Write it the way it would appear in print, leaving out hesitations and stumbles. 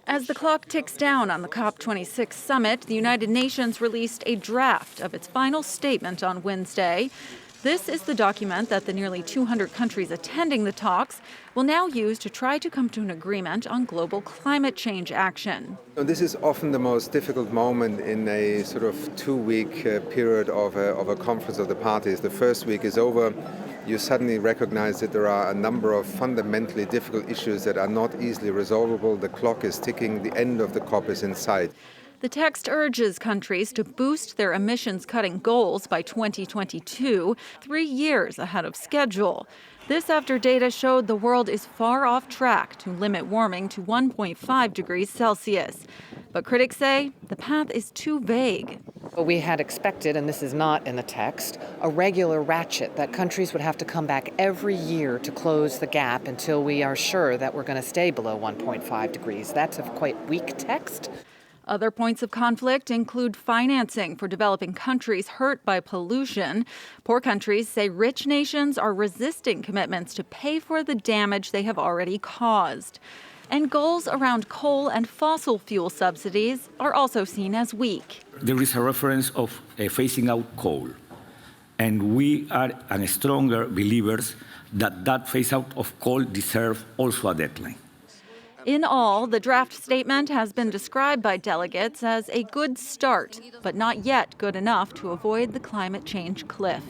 As the clock ticks down on the COP26 summit, the United Nations released a draft of its final statement on Wednesday. This is the document that the nearly 200 countries attending the talks will now use to try to come to an agreement on global climate change action. This is often the most difficult moment in a sort of 2-week period of a conference of the parties. The first week is over. You suddenly recognize that there are a number of fundamentally difficult issues that are not easily resolvable. The clock is ticking. The end of the COP is in sight. The text urges countries to boost their emissions-cutting goals by 2022, 3 years ahead of schedule. This after data showed the world is far off track to limit warming to 1.5 degrees Celsius. But critics say the path is too vague. We had expected, and this is not in the text, a regular ratchet that countries would have to come back every year to close the gap until we are sure that we're going to stay below 1.5 degrees. That's a quite weak text. Other points of conflict include financing for developing countries hurt by pollution. Poor countries say rich nations are resisting commitments to pay for the damage they have already caused. And goals around coal and fossil fuel subsidies are also seen as weak. There is a reference of phasing out coal. And we are stronger believers that phase out of coal deserves also a deadline. In all, the draft statement has been described by delegates as a good start, but not yet good enough to avoid the climate change cliff.